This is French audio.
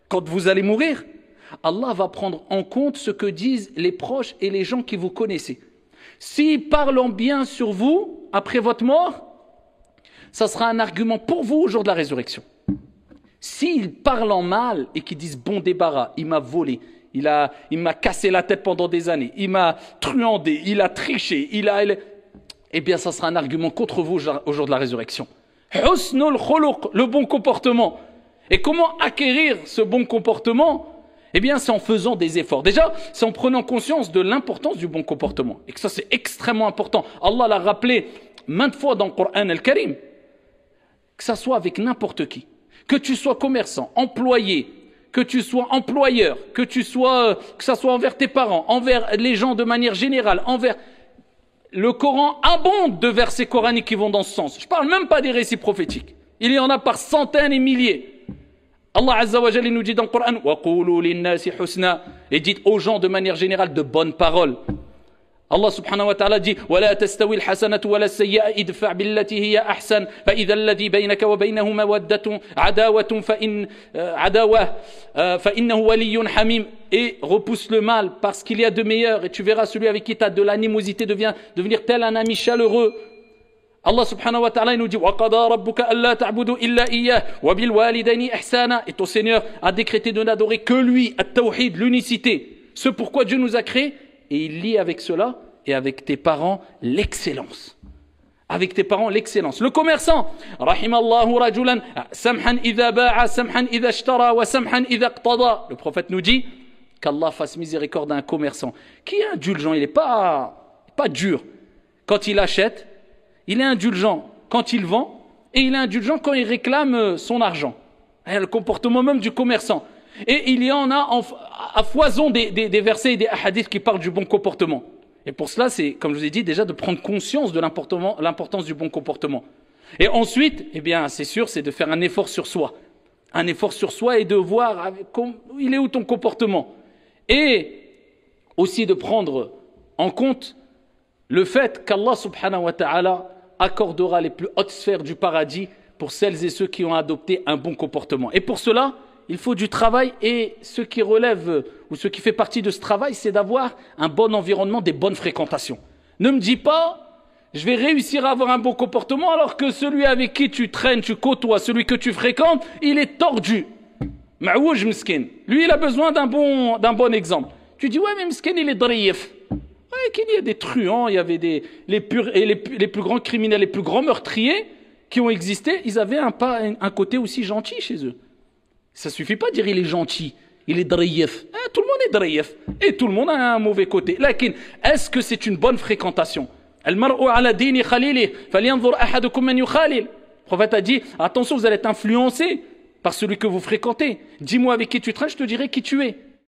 Quand vous allez mourir, Allah va prendre en compte ce que disent les proches et les gens qui vous connaissez. S'ils parlent en bien sur vous, après votre mort, ça sera un argument pour vous au jour de la résurrection. S'ils parlent en mal et qu'ils disent bon débarras, il m'a volé, il m'a cassé la tête pendant des années, il m'a truandé, il a triché, eh bien ça sera un argument contre vous au jour de la résurrection. Husnul khuluq, le bon comportement. Et comment acquérir ce bon comportement? Eh bien, c'est en faisant des efforts. Déjà, c'est en prenant conscience de l'importance du bon comportement. Et que ça, c'est extrêmement important. Allah l'a rappelé maintes fois dans le Coran al-Karim. Que ça soit avec n'importe qui. Que tu sois commerçant, employé, que tu sois employeur, que ça soit envers tes parents, envers les gens de manière générale, envers... Le Coran abonde de versets coraniques qui vont dans ce sens. Je ne parle même pas des récits prophétiques. Il y en a par centaines et milliers. Allah Azza wa Jalla nous dit dans le Coran وَقُولُوا لِلنَّاسِ حُسْنًا et dites aux gens de manière générale de bonnes paroles. Allah subhanahu wa ta'ala dit وَلَا تَسْتَوِي الْحَسَنَةُ وَلَا السَّيِّئَةُ ادْفَعْ بِالَّتِي هِيَ أَحْسَنُ فَإِذَا الَّذِي بَيْنَكَ وَبَيْنَهُ مَوَدَّةٌ عَدَاوَةٌ فَإِنَّهُ وَلِيٌّ حَمِيمٌ et repousse le mal parce qu'il y a de meilleur et tu verras celui avec qui tu as de l'animosité devenir tel un ami chaleureux. Allah subhanahu wa ta'ala nous dit وَقَضَى رَبُّكَ أَلَّا تَعْبُدُوا إِلَّا إِيَّاهُ وَبِالْوَالِدَيْنِ إِحْسَانًا et ton Seigneur a décrété de n'adorer que lui, at-tawhid, l'unicité, ce pourquoi Dieu nous a créés, et il lie avec cela et avec tes parents l'excellence. Avec tes parents l'excellence. Le commerçant, rahimallahu rajulan samhan idha ba'a samhan idha ishtara wa samhan idha iqtada. Le prophète nous dit qu'Allah fasse miséricorde à un commerçant qui est indulgent, il n'est pas dur quand il achète. Il est indulgent quand il vend et il est indulgent quand il réclame son argent. Le comportement même du commerçant. Et il y en a à foison des versets et des hadiths qui parlent du bon comportement. Et pour cela, c'est, comme je vous ai dit, déjà de prendre conscience de l'importance du bon comportement. Et ensuite, eh bien, c'est sûr, c'est de faire un effort sur soi. Un effort sur soi et de voir il est où ton comportement. Et aussi de prendre en compte le fait qu'Allah subhanahu wa ta'ala accordera les plus hautes sphères du paradis pour celles et ceux qui ont adopté un bon comportement. Et pour cela, il faut du travail et ce qui relève ou ce qui fait partie de ce travail, c'est d'avoir un bon environnement, des bonnes fréquentations. Ne me dis pas, je vais réussir à avoir un bon comportement alors que celui avec qui tu traînes, tu côtoies, celui que tu fréquentes, il est tordu. Ma'ouj miskin. Lui, il a besoin d'un bon exemple. Tu dis, ouais, mais miskin, il est driyef. Ouais, qu'il y a des truands, il y avait les plus grands criminels, les plus grands meurtriers qui ont existé, ils avaient un côté aussi gentil chez eux. Ça suffit pas de dire il est gentil, il est driyef. Tout le monde est driyef. Et tout le monde a un mauvais côté. Lakin, est-ce que c'est une bonne fréquentation? Al-mar'u ala dini khalili, falyanzur ahadukum man yukhalil. Le prophète a dit, attention, vous allez être influencé par celui que vous fréquentez. Dis-moi avec qui tu traînes, je te dirai qui tu es.